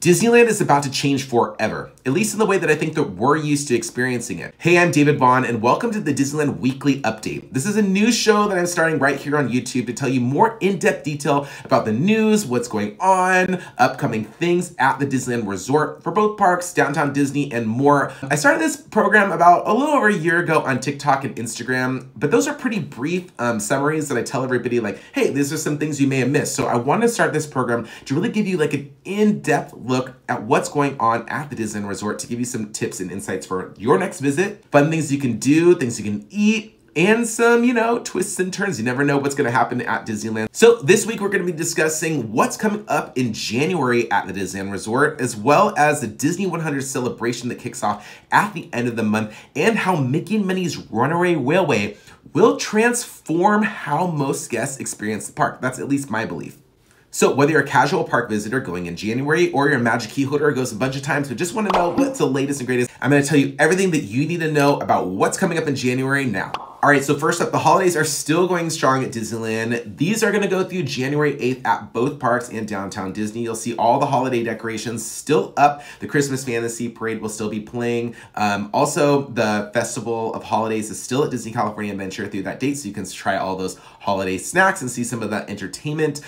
Disneyland is about to change forever, at least in the way that I think that we're used to experiencing it. Hey, I'm David Vaughn, and welcome to the Disneyland Weekly Update. This is a new show that I'm starting right here on YouTube to tell you more in-depth detail about the news, what's going on, upcoming things at the Disneyland Resort for both parks, Downtown Disney, and more. I started this program about a little over a year ago on TikTok and Instagram, but those are pretty brief summaries that I tell everybody like, hey, these are some things you may have missed. So I want to start this program to really give you like an in-depth look at what's going on at the Disneyland Resort to give you some tips and insights for your next visit, fun things you can do, things you can eat, and some, twists and turns. You never know what's going to happen at Disneyland. So this week we're going to be discussing what's coming up in January at the Disneyland Resort, as well as the Disney 100 celebration that kicks off at the end of the month, and how Mickey and Minnie's Runaway Railway will transform how most guests experience the park. That's at least my belief. So whether you're a casual park visitor going in January or you're a Magic key holder who goes a bunch of times but just want to know what's the latest and greatest, I'm going to tell you everything that you need to know about what's coming up in January now. All right, so first up, the holidays are still going strong at Disneyland. These are going to go through January 8th at both parks and Downtown Disney. You'll see all the holiday decorations still up. The Christmas Fantasy Parade will still be playing. Also, the Festival of Holidays is still at Disney California Adventure through that date, so you can try all those holiday snacks and see some of that entertainment.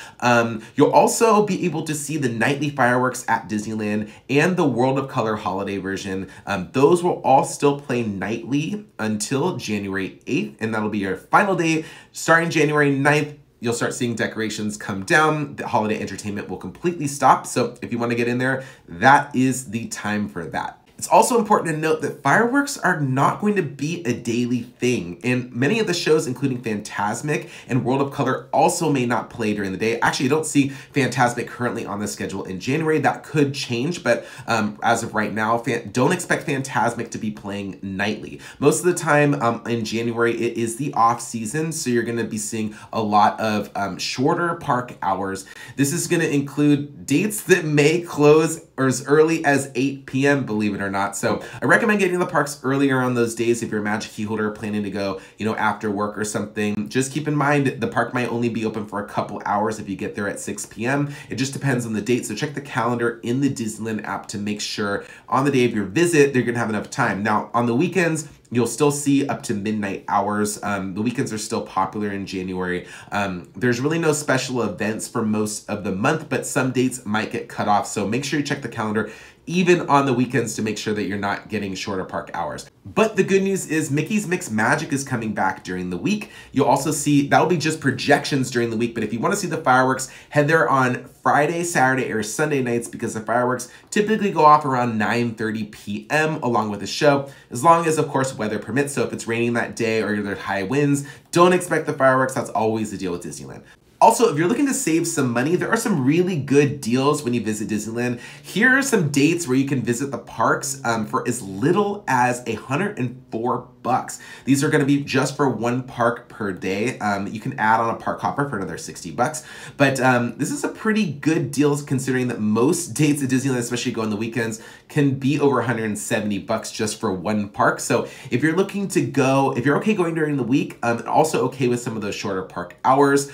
You'll also be able to see the nightly fireworks at Disneyland and the World of Color holiday version. Those will all still play nightly until January 8th. And that'll be your final day. Starting January 9th, you'll start seeing decorations come down. The holiday entertainment will completely stop. So if you want to get in there, that is the time for that. It's also important to note that fireworks are not going to be a daily thing, and many of the shows, including Fantasmic and World of Color, also may not play during the day. Actually, I don't see Fantasmic currently on the schedule in January. That could change, but as of right now, don't expect Fantasmic to be playing nightly. Most of the time in January, it is the off season, so you're going to be seeing a lot of shorter park hours. This is going to include dates that may close as early as 8 p.m., believe it or not. So I recommend getting to the parks earlier on those days if you're a Magic key holder planning to go, after work or something. Just keep in mind the park might only be open for a couple hours if you get there at 6 p.m. It just depends on the date. So check the calendar in the Disneyland app to make sure on the day of your visit, they're gonna have enough time. Now, on the weekends, you'll still see up to midnight hours. The weekends are still popular in January. There's really no special events for most of the month, but some dates might get cut off. So make sure you check the calendar even on the weekends to make sure that you're not getting shorter park hours. But the good news is Mickey's Mixed Magic is coming back during the week. You'll also see, that'll be just projections during the week, but if you want to see the fireworks, head there on Friday, Saturday, or Sunday nights because the fireworks typically go off around 9:30 p.m. along with the show, as long as, of course, weather permits. So if it's raining that day or there's high winds, don't expect the fireworks. That's always the deal with Disneyland. Also, if you're looking to save some money, there are some really good deals when you visit Disneyland. Here are some dates where you can visit the parks for as little as $104. These are going to be just for one park per day. You can add on a park hopper for another $60. But this is a pretty good deal considering that most dates at Disneyland, especially go on the weekends, can be over $170 just for one park. So if you're looking to go, if you're okay going during the week, and also okay with some of those shorter park hours,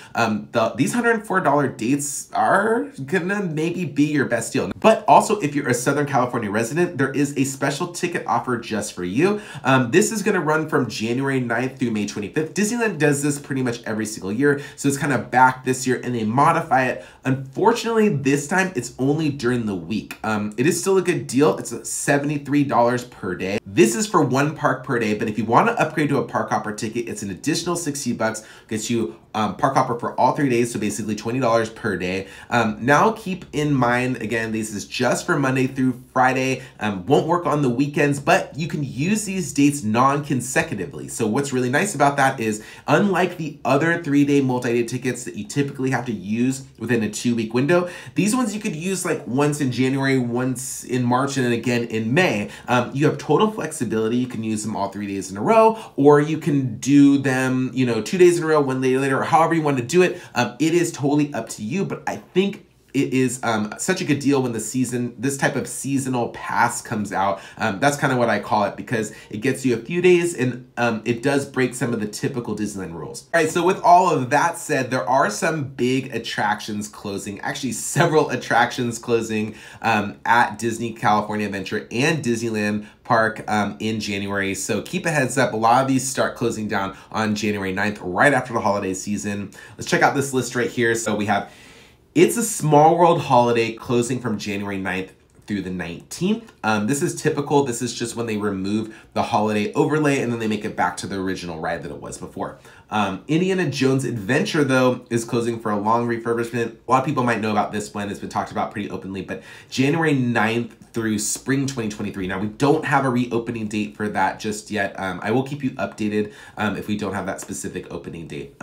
these $104 dates are gonna maybe be your best deal. But also, if you're a Southern California resident, there is a special ticket offer just for you. This is gonna run from January 9th through May 25th. Disneyland does this pretty much every single year, so it's kind of back this year and they modify it. Unfortunately, this time it's only during the week. It is still a good deal. It's $73 per day. This is for one park per day, but if you want to upgrade to a park hopper ticket, it's an additional $60, gets you park hopper for all 3 days, so basically $20 per day. Now keep in mind, again, this is just for Monday through Friday, won't work on the weekends, but you can use these dates non-consecutively. So what's really nice about that is, unlike the other 3-day multi-day tickets that you typically have to use within a 2-week window, these ones you could use like once in January, once in March, and then again in May. You have total flexibility. You can use them all 3 days in a row, or you can do them, 2 days in a row, 1 day later, or however you want to do it. It is totally up to you, but I think it is such a good deal when this type of seasonal pass comes out. That's kind of what I call it, because it gets you a few days and it does break some of the typical Disneyland rules. All right, so with all of that said, there are some big attractions closing, actually several attractions closing at Disney California Adventure and Disneyland Park in January. So keep a heads up. A lot of these start closing down on January 9th, right after the holiday season. Let's check out this list right here. So we have It's a Small World holiday closing from January 9th through the 19th. This is typical. This is just when they remove the holiday overlay and then they make it back to the original ride that it was before. Indiana Jones Adventure, though, is closing for a long refurbishment. A lot of people might know about this one. It's been talked about pretty openly, but January 9th through spring 2023. Now, we don't have a reopening date for that just yet. I will keep you updated if we don't have that specific opening date.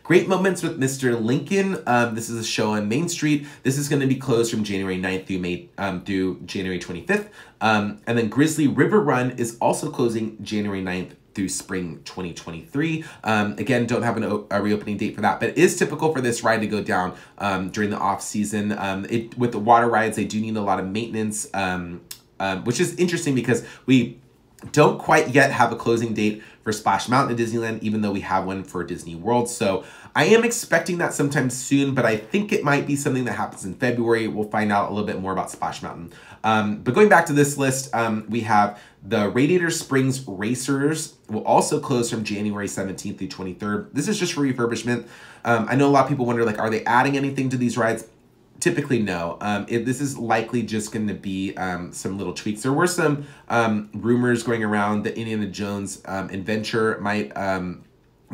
Great Moments with Mr. Lincoln. This is a show on Main Street. This is going to be closed from January 9th through January 25th. And then Grizzly River Run is also closing January 9th through spring 2023. Again, don't have a reopening date for that, but it is typical for this ride to go down during the off season. With the water rides, they do need a lot of maintenance, which is interesting because we don't quite yet have a closing date for Splash Mountain at Disneyland, even though we have one for Disney World. So I am expecting that sometime soon, but I think it might be something that happens in February. We'll find out a little bit more about Splash Mountain. But going back to this list, we have the Radiator Springs Racers will also close from January 17th through 23rd. This is just for refurbishment. I know a lot of people wonder, like, are they adding anything to these rides? Typically, no. This is likely just going to be some little tweaks. There were some rumors going around that Indiana Jones Adventure might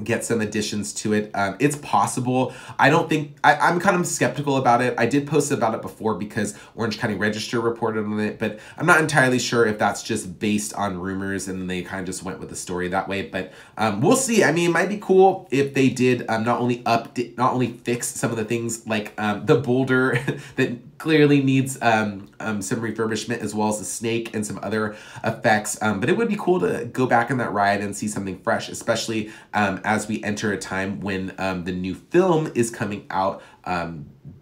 get some additions to it. It's possible. I'm kind of skeptical about it. I did post about it before because Orange County Register reported on it, but I'm not entirely sure if that's just based on rumors and they kind of just went with the story that way. But we'll see. I mean, it might be cool if they did not only fix some of the things like the boulder that clearly needs some refurbishment, as well as the snake and some other effects. But it would be cool to go back in that ride and see something fresh, especially as we enter a time when the new film is coming out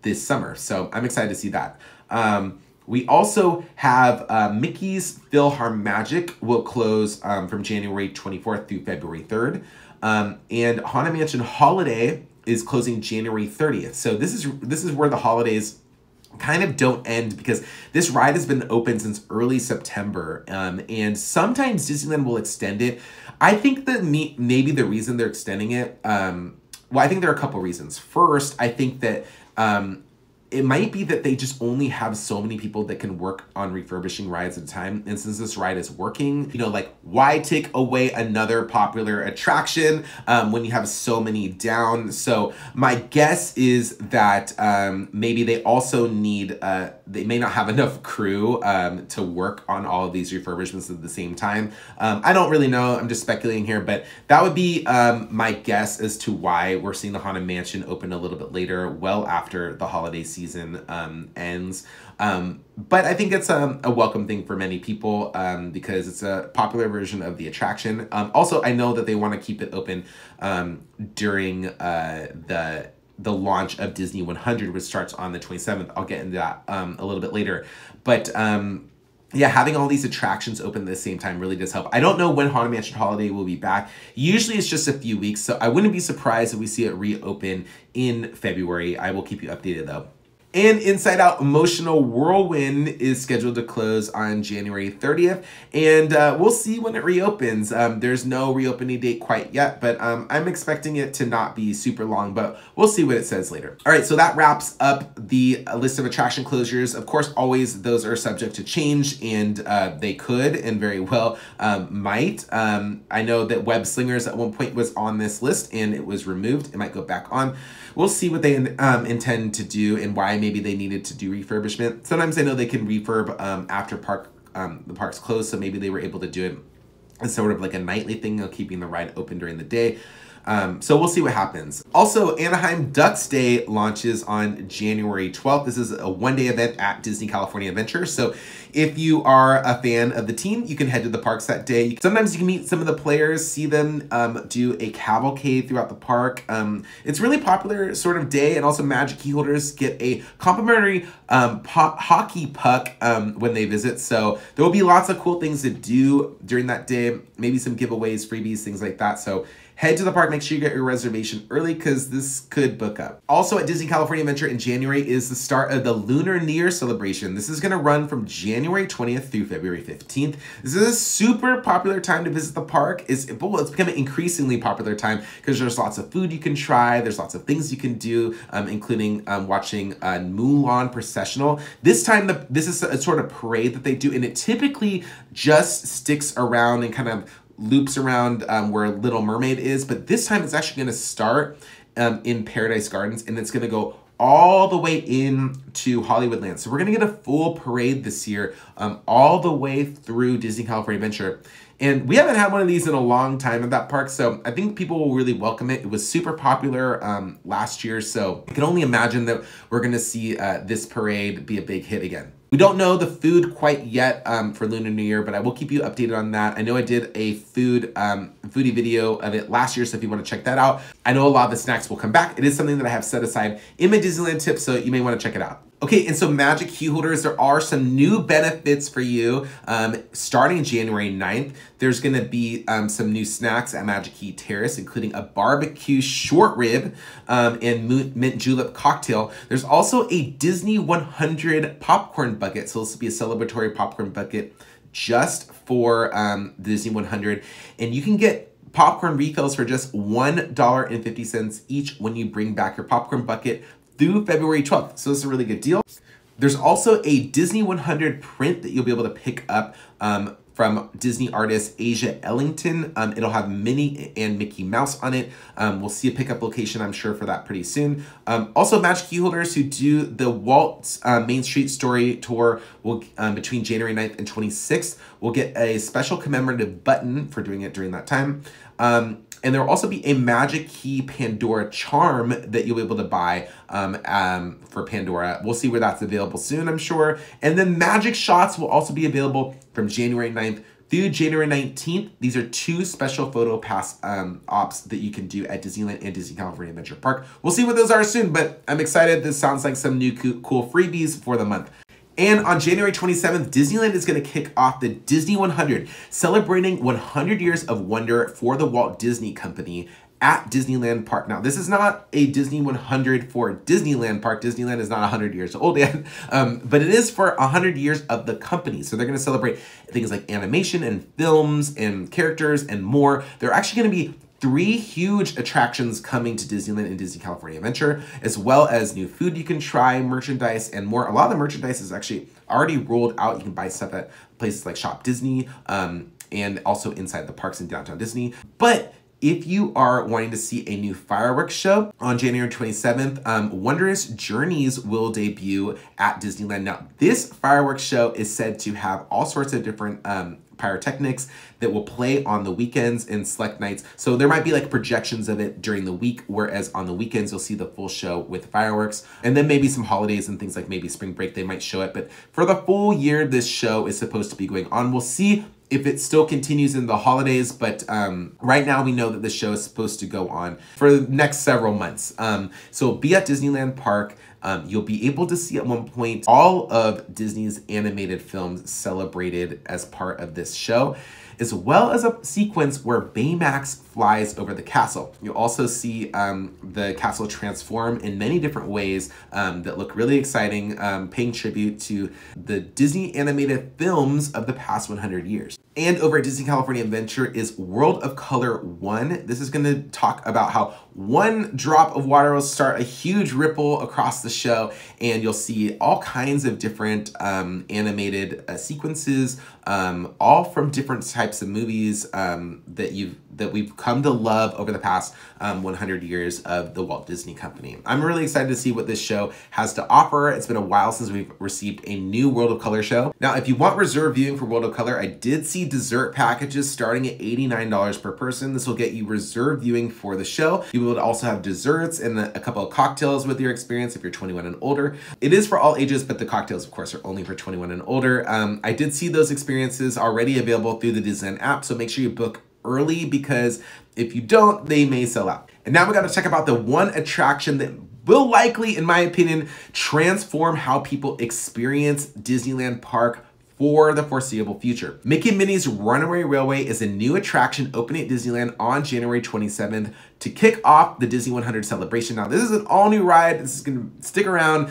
this summer. So I'm excited to see that. We also have Mickey's PhilharMagic will close from January 24th through February 3rd. And Haunted Mansion Holiday is closing January 30th. So this is where the holidays kind of don't end, because this ride has been open since early September, and sometimes Disneyland will extend it. I think that maybe the reason they're extending it, well, I think there are a couple reasons. First, I think that it might be that they just only have so many people that can work on refurbishing rides at a time. And since this ride is working, you know, like, why take away another popular attraction when you have so many down? So my guess is that maybe they also need, they may not have enough crew to work on all of these refurbishments at the same time. I don't really know. I'm just speculating here, but that would be my guess as to why we're seeing the Haunted Mansion open a little bit later, well after the holiday season ends. But I think it's a welcome thing for many people because it's a popular version of the attraction. Also, I know that they want to keep it open during the launch of Disney 100, which starts on the 27th. I'll get into that a little bit later. But yeah, having all these attractions open at the same time really does help. I don't know when Haunted Mansion Holiday will be back. Usually it's just a few weeks, so I wouldn't be surprised if we see it reopen in February. I will keep you updated though. And Inside Out Emotional Whirlwind is scheduled to close on January 30th, and we'll see when it reopens. There's no reopening date quite yet, but I'm expecting it to not be super long, but we'll see what it says later. All right, so that wraps up the list of attraction closures. Of course, always those are subject to change, and they could and very well might. I know that Web Slingers at one point was on this list, and it was removed. It might go back on. We'll see what they intend to do and why maybe they needed to do refurbishment. Sometimes I know they can refurb after the park's closed, so maybe they were able to do it as sort of like a nightly thing of keeping the ride open during the day. So we'll see what happens. Also, Anaheim Ducks Day launches on January 12th. This is a one-day event at Disney California Adventure. So if you are a fan of the team, you can head to the parks that day. Sometimes you can meet some of the players, see them do a cavalcade throughout the park. It's a really popular sort of day, and also Magic key holders get a complimentary hockey puck when they visit. So there will be lots of cool things to do during that day, maybe some giveaways, freebies, things like that. So head to the park, make sure you get your reservation early because this could book up. Also at Disney California Adventure in January is the start of the Lunar New Year celebration. This is gonna run from January 20th through February 15th. This is a super popular time to visit the park. It's becoming increasingly popular time because there's lots of food you can try, there's lots of things you can do, including watching a Mulan processional. This time, this is a sort of parade that they do, and it typically just sticks around and kind of loops around where Little Mermaid is, but this time it's actually going to start in Paradise Gardens, and it's going to go all the way into Hollywoodland. So we're going to get a full parade this year, all the way through Disney California Adventure. And we haven't had one of these in a long time at that park, so I think people will really welcome it. It was super popular last year, so I can only imagine that we're going to see this parade be a big hit again. We don't know the food quite yet for Lunar New Year, but I will keep you updated on that. I know I did a foodie video of it last year, so if you want to check that out. I know a lot of the snacks will come back. It is something that I have set aside in my Disneyland tips, so you may want to check it out. Okay, and so Magic key holders, there are some new benefits for you starting January 9th. There's gonna be some new snacks at Magic Key Terrace, including a barbecue short rib and mint julep cocktail. There's also a Disney 100 popcorn bucket. So this will be a celebratory popcorn bucket just for the Disney 100. And you can get popcorn refills for just $1.50 each when you bring back your popcorn bucket through February 12th. So this is a really good deal. There's also a Disney 100 print that you'll be able to pick up from Disney artist Asia Ellington. It'll have Minnie and Mickey Mouse on it. We'll see a pickup location, I'm sure, for that pretty soon. Also, Magic key holders who do the Walt Main Street Story Tour will between January 9th and 26th will get a special commemorative button for doing it during that time. And there will also be a Magic Key Pandora charm that you'll be able to buy for Pandora. We'll see where that's available soon, I'm sure. And then Magic Shots will also be available from January 9th through January 19th. These are 2 special photo pass ops that you can do at Disneyland and Disney California Adventure Park. We'll see what those are soon, but I'm excited. This sounds like some new cool freebies for the month. And on January 27th, Disneyland is going to kick off the Disney 100, celebrating 100 years of wonder for the Walt Disney Company at Disneyland Park. Now, this is not a Disney 100 for Disneyland Park. Disneyland is not 100 years old yet, but it is for 100 years of the company. So they're going to celebrate things like animation and films and characters and more. They're actually going to be 3 huge attractions coming to Disneyland and Disney California Adventure, as well as new food you can try, merchandise, and more. A lot of the merchandise is actually already rolled out. You can buy stuff at places like Shop Disney and also inside the parks in downtown Disney. But if you are wanting to see a new fireworks show on January 27th, Wondrous Journeys will debut at Disneyland. Now, this fireworks show is said to have all sorts of different pyrotechnics that will play on the weekends and select nights. So there might be like projections of it during the week, whereas on the weekends, you'll see the full show with fireworks. And then maybe some holidays and things like maybe spring break, they might show it. But for the full year, this show is supposed to be going on. We'll see if it still continues in the holidays, but right now we know that the show is supposed to go on for the next several months. So be at Disneyland Park. You'll be able to see at one point all of Disney's animated films celebrated as part of this show, as well as a sequence where Baymax flies over the castle. You'll also see the castle transform in many different ways that look really exciting, paying tribute to the Disney animated films of the past 100 years. And over at Disney California Adventure is World of Color 1. This is going to talk about how one drop of water will start a huge ripple across the show, and you'll see all kinds of different animated sequences, all from different types of movies that we've come to love over the past 100 years of the Walt Disney Company. I'm really excited to see what this show has to offer. It's been a while since we've received a new World of Color show. Now, if you want reserved viewing for World of Color, I did see dessert packages starting at $89 per person. This will get you reserved viewing for the show. You will also have desserts and a couple of cocktails with your experience if you're 21 and older. It is for all ages, but the cocktails, of course, are only for 21 and older. I did see those experiences already available through the Disneyland app, so make sure you book early, because if you don't, they may sell out. And now we got to check about the one attraction that will likely, in my opinion, transform how people experience Disneyland Park for the foreseeable future. Mickey and Minnie's Runaway Railway is a new attraction opening at Disneyland on January 27th to kick off the Disney 100 celebration. Now, this is an all-new ride. This is going to stick around.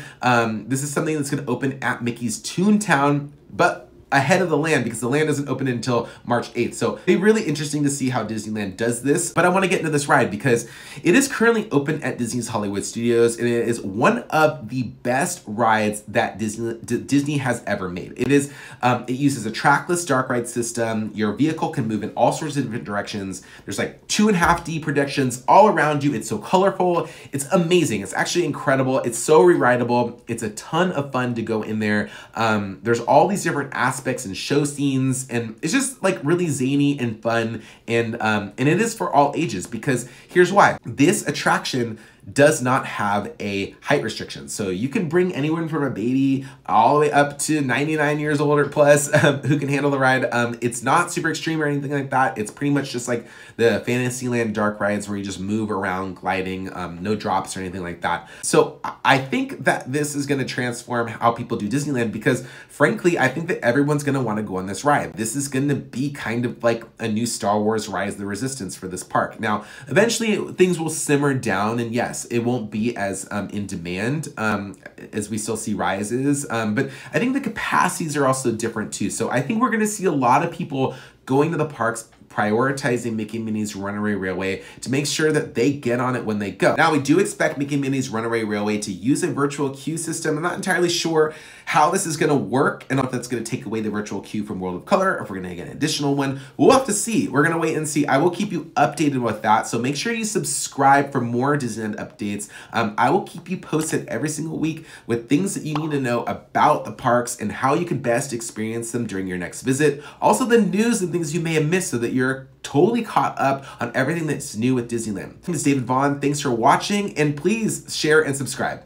This is something that's going to open at Mickey's Toontown, but ahead of the land, because the land doesn't open until March 8th. So it'll be really interesting to see how Disneyland does this. But I want to get into this ride because it is currently open at Disney's Hollywood Studios, and it is one of the best rides that Disney has ever made. It is, it uses a trackless dark ride system. Your vehicle can move in all sorts of different directions. There's like 2.5D projections all around you. It's so colorful. It's amazing. It's actually incredible. It's so re-rideable. It's a ton of fun to go in there. There's all these different aspects and show scenes, and it's just like really zany and fun, and it is for all ages, because here's why. This attraction does not have a height restriction. So you can bring anyone from a baby all the way up to 99 years old or plus who can handle the ride. It's not super extreme or anything like that. It's pretty much just like the Fantasyland dark rides where you just move around gliding, no drops or anything like that. So I think that this is going to transform how people do Disneyland, because frankly, I think that everyone's going to want to go on this ride. This is going to be kind of like a new Star Wars Rise of the Resistance for this park. Now, eventually things will simmer down, and yes, it won't be as in demand as we still see rises, but I think the capacities are also different too. So I think we're going to see a lot of people going to the parks prioritizing Mickey and Minnie's Runaway Railway to make sure that they get on it when they go. Now, we do expect Mickey and Minnie's Runaway Railway to use a virtual queue system. I'm not entirely sure how this is going to work, and if that's going to take away the virtual queue from World of Color, or if we're going to get an additional one. We'll have to see. We're going to wait and see. I will keep you updated with that, so make sure you subscribe for more Disneyland updates. I will keep you posted every single week with things that you need to know about the parks and how you can best experience them during your next visit. Also, the news and things you may have missed, so that you're totally caught up on everything that's new with Disneyland. My name is David Vaughn. Thanks for watching, and please share and subscribe.